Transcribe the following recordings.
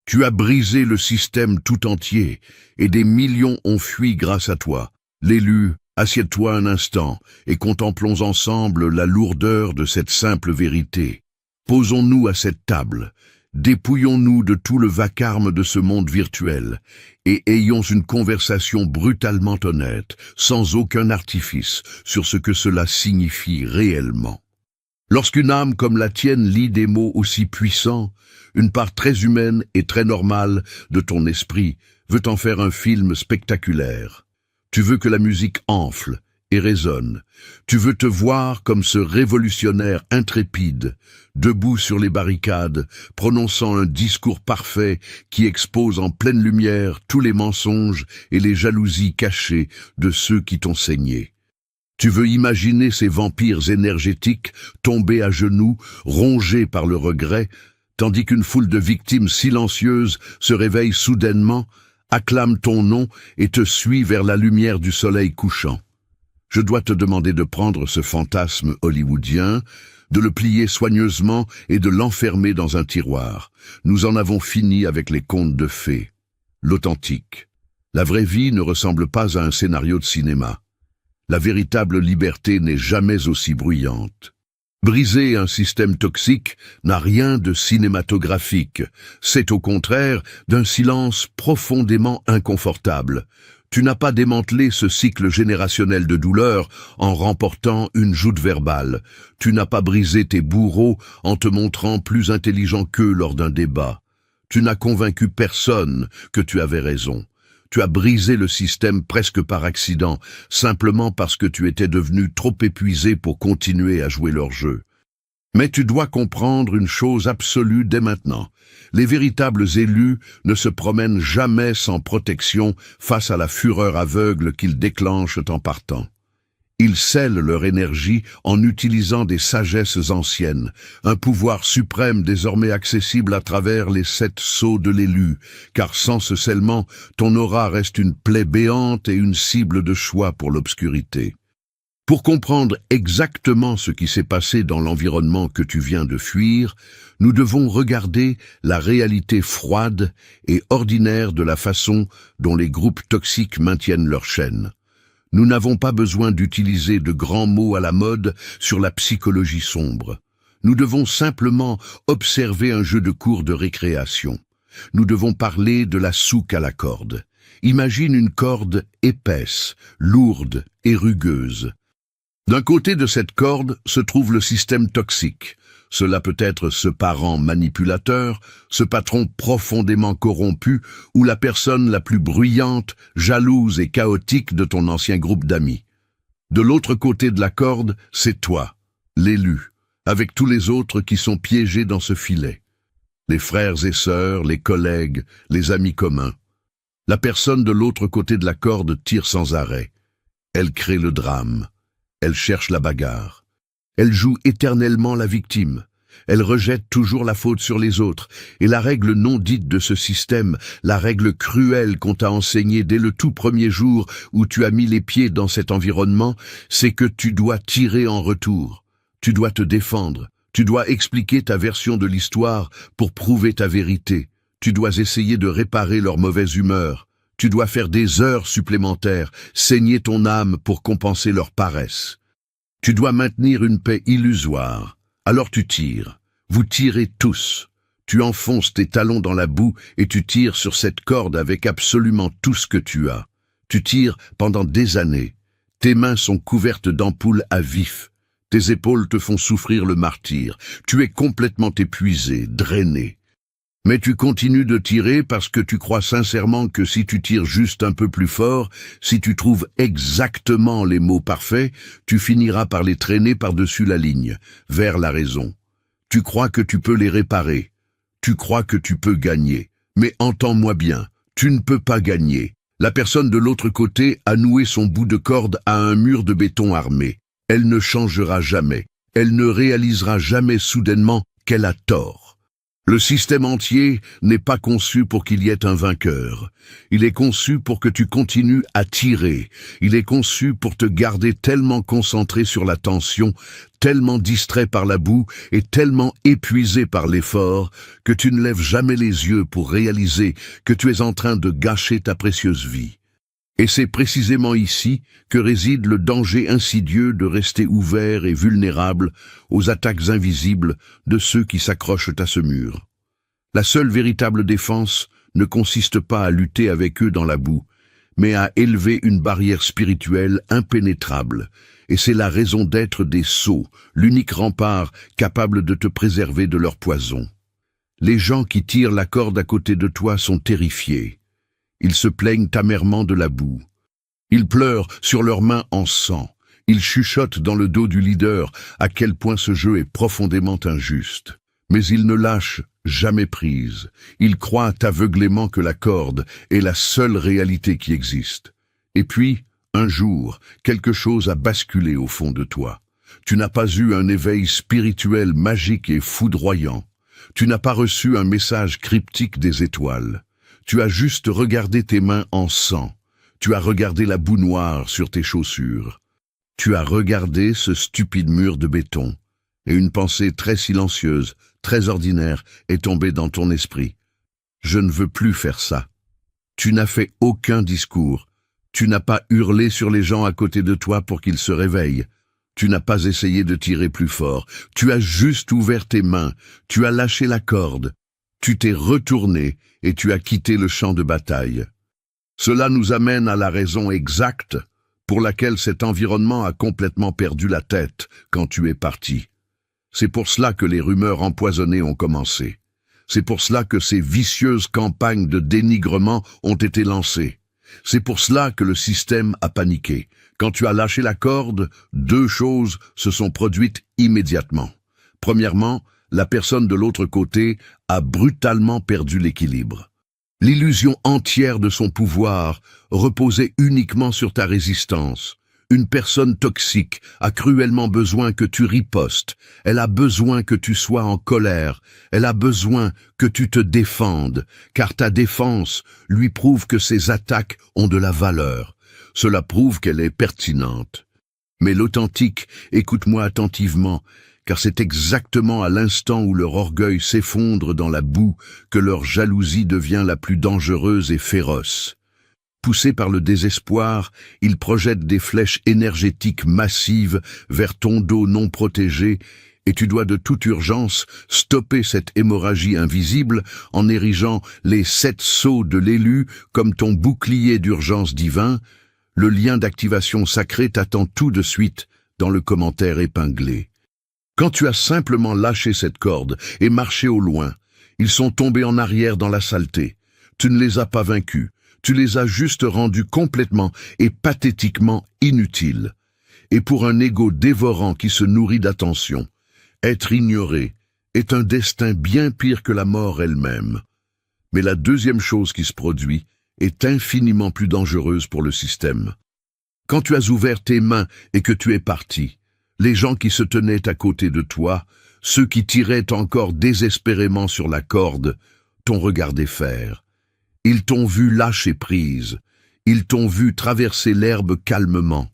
Tu as brisé le système tout entier, et des millions ont fui grâce à toi. L'élu, assieds-toi un instant, et contemplons ensemble la lourdeur de cette simple vérité. Posons-nous à cette table, dépouillons-nous de tout le vacarme de ce monde virtuel, et ayons une conversation brutalement honnête, sans aucun artifice, sur ce que cela signifie réellement. Lorsqu'une âme comme la tienne lit des mots aussi puissants, une part très humaine et très normale de ton esprit veut en faire un film spectaculaire. Tu veux que la musique enfle et résonne. Tu veux te voir comme ce révolutionnaire intrépide, debout sur les barricades, prononçant un discours parfait qui expose en pleine lumière tous les mensonges et les jalousies cachées de ceux qui t'ont saigné. Tu veux imaginer ces vampires énergétiques tomber à genoux, rongés par le regret, tandis qu'une foule de victimes silencieuses se réveille soudainement, acclame ton nom et te suit vers la lumière du soleil couchant. Je dois te demander de prendre ce fantasme hollywoodien, de le plier soigneusement et de l'enfermer dans un tiroir. Nous en avons fini avec les contes de fées. L'authentique. La vraie vie ne ressemble pas à un scénario de cinéma. La véritable liberté n'est jamais aussi bruyante. Briser un système toxique n'a rien de cinématographique. C'est au contraire d'un silence profondément inconfortable. Tu n'as pas démantelé ce cycle générationnel de douleur en remportant une joute verbale. Tu n'as pas brisé tes bourreaux en te montrant plus intelligent qu'eux lors d'un débat. Tu n'as convaincu personne que tu avais raison. Tu as brisé le système presque par accident, simplement parce que tu étais devenu trop épuisé pour continuer à jouer leur jeu. Mais tu dois comprendre une chose absolue dès maintenant. Les véritables élus ne se promènent jamais sans protection face à la fureur aveugle qu'ils déclenchent en partant. Ils scellent leur énergie en utilisant des sagesses anciennes, un pouvoir suprême désormais accessible à travers les 7 sceaux de l'élu, car sans ce scellement, ton aura reste une plaie béante et une cible de choix pour l'obscurité. Pour comprendre exactement ce qui s'est passé dans l'environnement que tu viens de fuir, nous devons regarder la réalité froide et ordinaire de la façon dont les groupes toxiques maintiennent leur chaîne. Nous n'avons pas besoin d'utiliser de grands mots à la mode sur la psychologie sombre. Nous devons simplement observer un jeu de cours de récréation. Nous devons parler de la souque à la corde. Imagine une corde épaisse, lourde et rugueuse. D'un côté de cette corde se trouve le système toxique. Cela peut être ce parent manipulateur, ce patron profondément corrompu ou la personne la plus bruyante, jalouse et chaotique de ton ancien groupe d'amis. De l'autre côté de la corde, c'est toi, l'élu, avec tous les autres qui sont piégés dans ce filet. Les frères et sœurs, les collègues, les amis communs. La personne de l'autre côté de la corde tire sans arrêt. Elle crée le drame. Elle cherche la bagarre. Elle joue éternellement la victime. Elle rejette toujours la faute sur les autres. Et la règle non dite de ce système, la règle cruelle qu'on t'a enseignée dès le tout premier jour où tu as mis les pieds dans cet environnement, c'est que tu dois tirer en retour. Tu dois te défendre. Tu dois expliquer ta version de l'histoire pour prouver ta vérité. Tu dois essayer de réparer leur mauvaise humeur. Tu dois faire des heures supplémentaires, saigner ton âme pour compenser leur paresse. Tu dois maintenir une paix illusoire. Alors tu tires. Vous tirez tous. Tu enfonces tes talons dans la boue et tu tires sur cette corde avec absolument tout ce que tu as. Tu tires pendant des années. Tes mains sont couvertes d'ampoules à vif. Tes épaules te font souffrir le martyre. Tu es complètement épuisé, drainé. Mais tu continues de tirer parce que tu crois sincèrement que si tu tires juste un peu plus fort, si tu trouves exactement les mots parfaits, tu finiras par les traîner par-dessus la ligne, vers la raison. Tu crois que tu peux les réparer. Tu crois que tu peux gagner. Mais entends-moi bien, tu ne peux pas gagner. La personne de l'autre côté a noué son bout de corde à un mur de béton armé. Elle ne changera jamais. Elle ne réalisera jamais soudainement qu'elle a tort. Le système entier n'est pas conçu pour qu'il y ait un vainqueur. Il est conçu pour que tu continues à tirer. Il est conçu pour te garder tellement concentré sur la tension, tellement distrait par la boue et tellement épuisé par l'effort que tu ne lèves jamais les yeux pour réaliser que tu es en train de gâcher ta précieuse vie. Et c'est précisément ici que réside le danger insidieux de rester ouvert et vulnérable aux attaques invisibles de ceux qui s'accrochent à ce mur. La seule véritable défense ne consiste pas à lutter avec eux dans la boue, mais à élever une barrière spirituelle impénétrable, et c'est la raison d'être des sceaux, l'unique rempart capable de te préserver de leur poison. Les gens qui tirent la corde à côté de toi sont terrifiés. Ils se plaignent amèrement de la boue. Ils pleurent sur leurs mains en sang. Ils chuchotent dans le dos du leader à quel point ce jeu est profondément injuste. Mais ils ne lâchent jamais prise. Ils croient aveuglément que la corde est la seule réalité qui existe. Et puis, un jour, quelque chose a basculé au fond de toi. Tu n'as pas eu un éveil spirituel magique et foudroyant. Tu n'as pas reçu un message cryptique des étoiles. Tu as juste regardé tes mains en sang. Tu as regardé la boue noire sur tes chaussures. Tu as regardé ce stupide mur de béton. Et une pensée très silencieuse, très ordinaire, est tombée dans ton esprit. Je ne veux plus faire ça. Tu n'as fait aucun discours. Tu n'as pas hurlé sur les gens à côté de toi pour qu'ils se réveillent. Tu n'as pas essayé de tirer plus fort. Tu as juste ouvert tes mains. Tu as lâché la corde. Tu t'es retourné et tu as quitté le champ de bataille. Cela nous amène à la raison exacte pour laquelle cet environnement a complètement perdu la tête quand tu es parti. C'est pour cela que les rumeurs empoisonnées ont commencé. C'est pour cela que ces vicieuses campagnes de dénigrement ont été lancées. C'est pour cela que le système a paniqué. Quand tu as lâché la corde, deux choses se sont produites immédiatement. Premièrement, la personne de l'autre côté a brutalement perdu l'équilibre. L'illusion entière de son pouvoir reposait uniquement sur ta résistance. Une personne toxique a cruellement besoin que tu ripostes. Elle a besoin que tu sois en colère. Elle a besoin que tu te défendes, car ta défense lui prouve que ses attaques ont de la valeur. Cela prouve qu'elle est pertinente. Mais l'authentique, écoute-moi attentivement, car c'est exactement à l'instant où leur orgueil s'effondre dans la boue que leur jalousie devient la plus dangereuse et féroce. Poussés par le désespoir, ils projettent des flèches énergétiques massives vers ton dos non protégé, et tu dois de toute urgence stopper cette hémorragie invisible en érigeant les 7 sceaux de l'élu comme ton bouclier d'urgence divin. Le lien d'activation sacré t'attend tout de suite dans le commentaire épinglé. Quand tu as simplement lâché cette corde et marché au loin, ils sont tombés en arrière dans la saleté. Tu ne les as pas vaincus, tu les as juste rendus complètement et pathétiquement inutiles. Et pour un ego dévorant qui se nourrit d'attention, être ignoré est un destin bien pire que la mort elle-même. Mais la deuxième chose qui se produit est infiniment plus dangereuse pour le système. Quand tu as ouvert tes mains et que tu es parti, les gens qui se tenaient à côté de toi, ceux qui tiraient encore désespérément sur la corde, t'ont regardé faire. Ils t'ont vu lâcher prise. Ils t'ont vu traverser l'herbe calmement.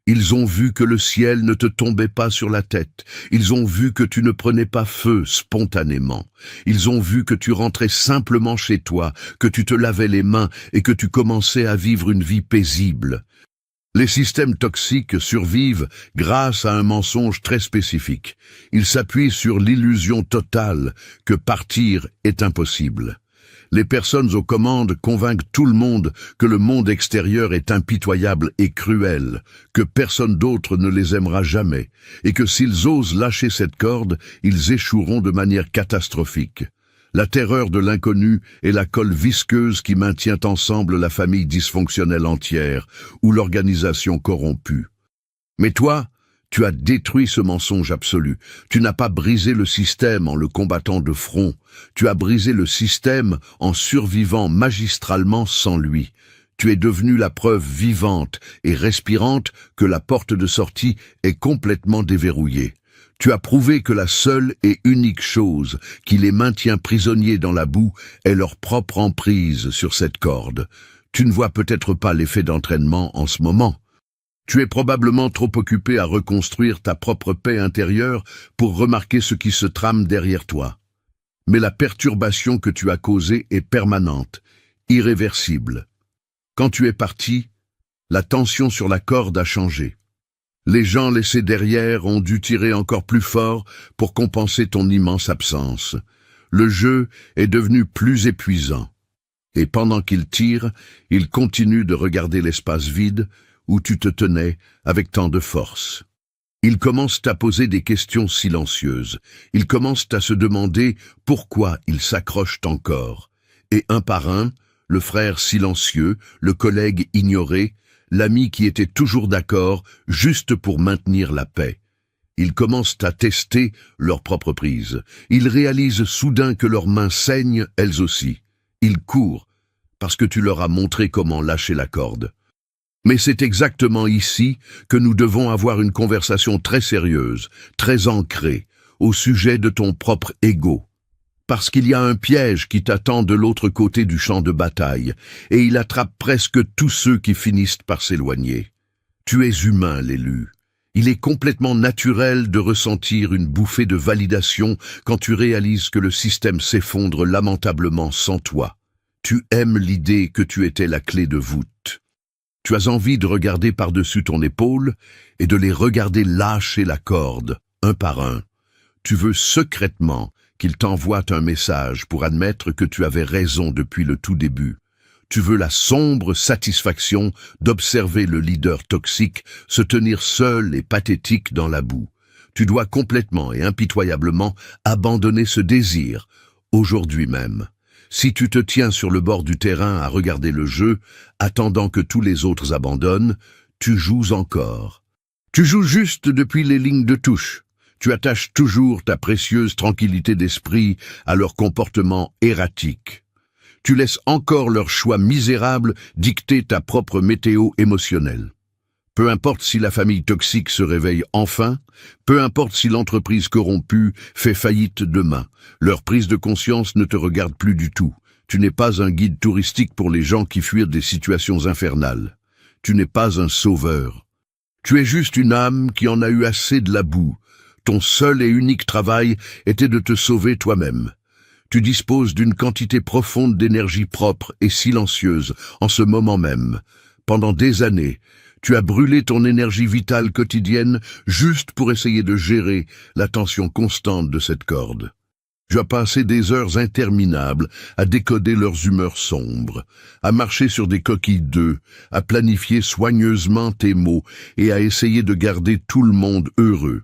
Ils ont vu que le ciel ne te tombait pas sur la tête. Ils ont vu que tu ne prenais pas feu spontanément. Ils ont vu que tu rentrais simplement chez toi, que tu te lavais les mains et que tu commençais à vivre une vie paisible. Les systèmes toxiques survivent grâce à un mensonge très spécifique. Ils s'appuient sur l'illusion totale que partir est impossible. Les personnes aux commandes convainquent tout le monde que le monde extérieur est impitoyable et cruel, que personne d'autre ne les aimera jamais, et que s'ils osent lâcher cette corde, ils échoueront de manière catastrophique. La terreur de l'inconnu est la colle visqueuse qui maintient ensemble la famille dysfonctionnelle entière ou l'organisation corrompue. Mais toi, tu as détruit ce mensonge absolu. Tu n'as pas brisé le système en le combattant de front. Tu as brisé le système en survivant magistralement sans lui. Tu es devenu la preuve vivante et respirante que la porte de sortie est complètement déverrouillée. Tu as prouvé que la seule et unique chose qui les maintient prisonniers dans la boue est leur propre emprise sur cette corde. Tu ne vois peut-être pas l'effet d'entraînement en ce moment, Tu es probablement trop occupé à reconstruire ta propre paix intérieure pour remarquer ce qui se trame derrière toi. Mais la perturbation que tu as causée est permanente, irréversible. Quand tu es parti, la tension sur la corde a changé. Les gens laissés derrière ont dû tirer encore plus fort pour compenser ton immense absence. Le jeu est devenu plus épuisant. Et pendant qu'ils tirent, ils continuent de regarder l'espace vide où tu te tenais avec tant de force. Ils commencent à poser des questions silencieuses. Ils commencent à se demander pourquoi ils s'accrochent encore. Et un par un, le frère silencieux, le collègue ignoré, l'ami qui était toujours d'accord juste pour maintenir la paix. Ils commencent à tester leur propre prise. Ils réalisent soudain que leurs mains saignent elles aussi. Ils courent parce que tu leur as montré comment lâcher la corde. Mais c'est exactement ici que nous devons avoir une conversation très sérieuse, très ancrée, au sujet de ton propre ego. Parce qu'il y a un piège qui t'attend de l'autre côté du champ de bataille, et il attrape presque tous ceux qui finissent par s'éloigner. Tu es humain, l'élu. Il est complètement naturel de ressentir une bouffée de validation quand tu réalises que le système s'effondre lamentablement sans toi. Tu aimes l'idée que tu étais la clé de voûte. Tu as envie de regarder par-dessus ton épaule et de les regarder lâcher la corde, un par un. Tu veux secrètement qu'ils t'envoient un message pour admettre que tu avais raison depuis le tout début. Tu veux la sombre satisfaction d'observer le leader toxique se tenir seul et pathétique dans la boue. Tu dois complètement et impitoyablement abandonner ce désir, aujourd'hui même. Si tu te tiens sur le bord du terrain à regarder le jeu, attendant que tous les autres abandonnent, tu joues encore. Tu joues juste depuis les lignes de touche. Tu attaches toujours ta précieuse tranquillité d'esprit à leur comportement erratique. Tu laisses encore leur choix misérable dicter ta propre météo émotionnelle. Peu importe si la famille toxique se réveille enfin, peu importe si l'entreprise corrompue fait faillite demain, leur prise de conscience ne te regarde plus du tout. Tu n'es pas un guide touristique pour les gens qui fuient des situations infernales. Tu n'es pas un sauveur. Tu es juste une âme qui en a eu assez de la boue. Ton seul et unique travail était de te sauver toi-même. Tu disposes d'une quantité profonde d'énergie propre et silencieuse en ce moment même. Pendant des années, tu as brûlé ton énergie vitale quotidienne juste pour essayer de gérer la tension constante de cette corde. Tu as passé des heures interminables à décoder leurs humeurs sombres, à marcher sur des coquilles d'œufs, à planifier soigneusement tes mots et à essayer de garder tout le monde heureux.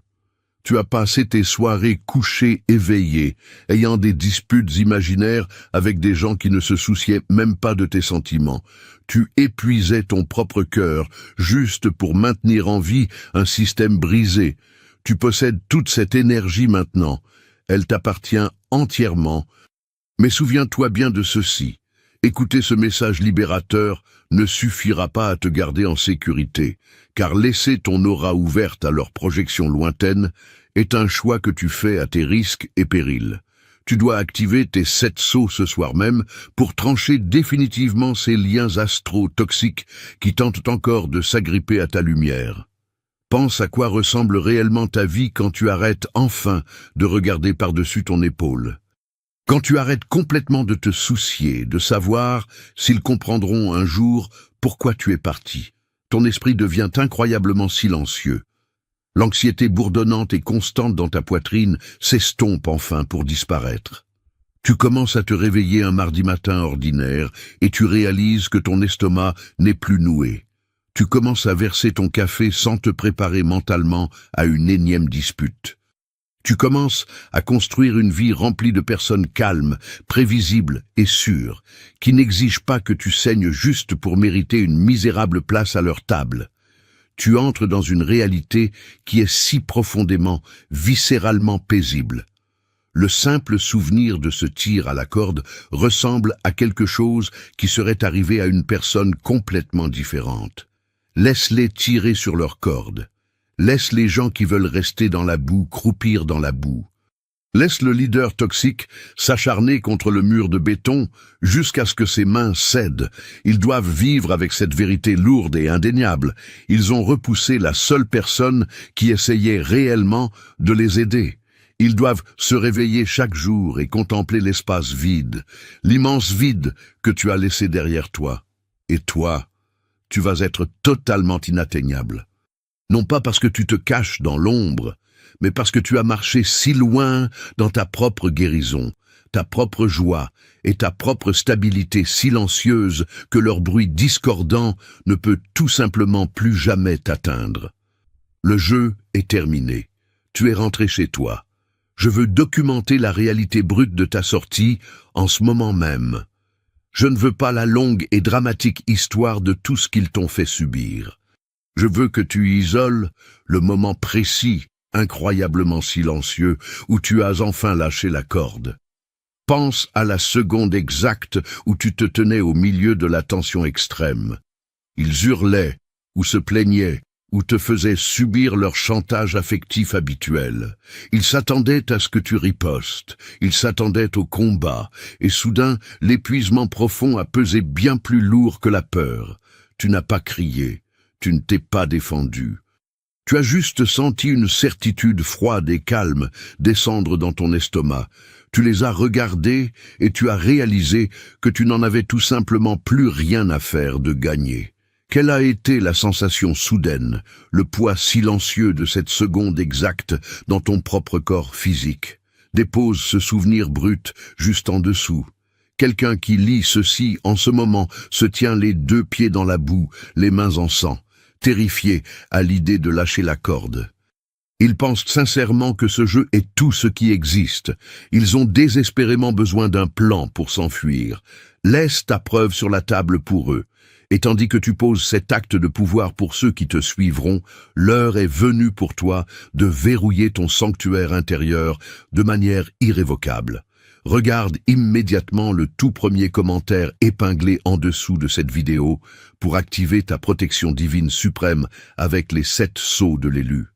Tu as passé tes soirées couchées éveillées, ayant des disputes imaginaires avec des gens qui ne se souciaient même pas de tes sentiments. Tu épuisais ton propre cœur juste pour maintenir en vie un système brisé. Tu possèdes toute cette énergie maintenant. Elle t'appartient entièrement. Mais souviens-toi bien de ceci. Écouter ce message libérateur ne suffira pas à te garder en sécurité, car laisser ton aura ouverte à leurs projections lointaines est un choix que tu fais à tes risques et périls. Tu dois activer tes 7 sceaux ce soir même pour trancher définitivement ces liens astro-toxiques qui tentent encore de s'agripper à ta lumière. Pense à quoi ressemble réellement ta vie quand tu arrêtes enfin de regarder par-dessus ton épaule. Quand tu arrêtes complètement de te soucier, de savoir s'ils comprendront un jour pourquoi tu es parti, ton esprit devient incroyablement silencieux. L'anxiété bourdonnante et constante dans ta poitrine s'estompe enfin pour disparaître. Tu commences à te réveiller un mardi matin ordinaire et tu réalises que ton estomac n'est plus noué. Tu commences à verser ton café sans te préparer mentalement à une énième dispute. Tu commences à construire une vie remplie de personnes calmes, prévisibles et sûres, qui n'exigent pas que tu saignes juste pour mériter une misérable place à leur table. Tu entres dans une réalité qui est si profondément, viscéralement paisible. Le simple souvenir de ce tir à la corde ressemble à quelque chose qui serait arrivé à une personne complètement différente. Laisse-les tirer sur leur corde. Laisse les gens qui veulent rester dans la boue croupir dans la boue. Laisse le leader toxique s'acharner contre le mur de béton jusqu'à ce que ses mains cèdent. Ils doivent vivre avec cette vérité lourde et indéniable. Ils ont repoussé la seule personne qui essayait réellement de les aider. Ils doivent se réveiller chaque jour et contempler l'espace vide, l'immense vide que tu as laissé derrière toi. Et toi, tu vas être totalement inatteignable. Non pas parce que tu te caches dans l'ombre, mais parce que tu as marché si loin dans ta propre guérison, ta propre joie et ta propre stabilité silencieuse que leur bruit discordant ne peut tout simplement plus jamais t'atteindre. Le jeu est terminé. Tu es rentré chez toi. Je veux documenter la réalité brute de ta sortie en ce moment même. Je ne veux pas la longue et dramatique histoire de tout ce qu'ils t'ont fait subir. Je veux que tu isoles le moment précis, incroyablement silencieux, où tu as enfin lâché la corde. Pense à la seconde exacte où tu te tenais au milieu de la tension extrême. Ils hurlaient, ou se plaignaient, ou te faisaient subir leur chantage affectif habituel. Ils s'attendaient à ce que tu ripostes, ils s'attendaient au combat, et soudain, l'épuisement profond a pesé bien plus lourd que la peur. Tu n'as pas crié, tu ne t'es pas défendu. Tu as juste senti une certitude froide et calme descendre dans ton estomac. Tu les as regardés et tu as réalisé que tu n'en avais tout simplement plus rien à faire de gagner. Quelle a été la sensation soudaine, le poids silencieux de cette seconde exacte dans ton propre corps physique? Dépose ce souvenir brut juste en dessous. Quelqu'un qui lit ceci en ce moment se tient les deux pieds dans la boue, les mains en sang, terrifié à l'idée de lâcher la corde. Ils pensent sincèrement que ce jeu est tout ce qui existe. Ils ont désespérément besoin d'un plan pour s'enfuir. Laisse ta preuve sur la table pour eux. Et tandis que tu poses cet acte de pouvoir pour ceux qui te suivront, l'heure est venue pour toi de verrouiller ton sanctuaire intérieur de manière irrévocable. Regarde immédiatement le tout premier commentaire épinglé en dessous de cette vidéo pour activer ta protection divine suprême avec les 7 sceaux de l'élu.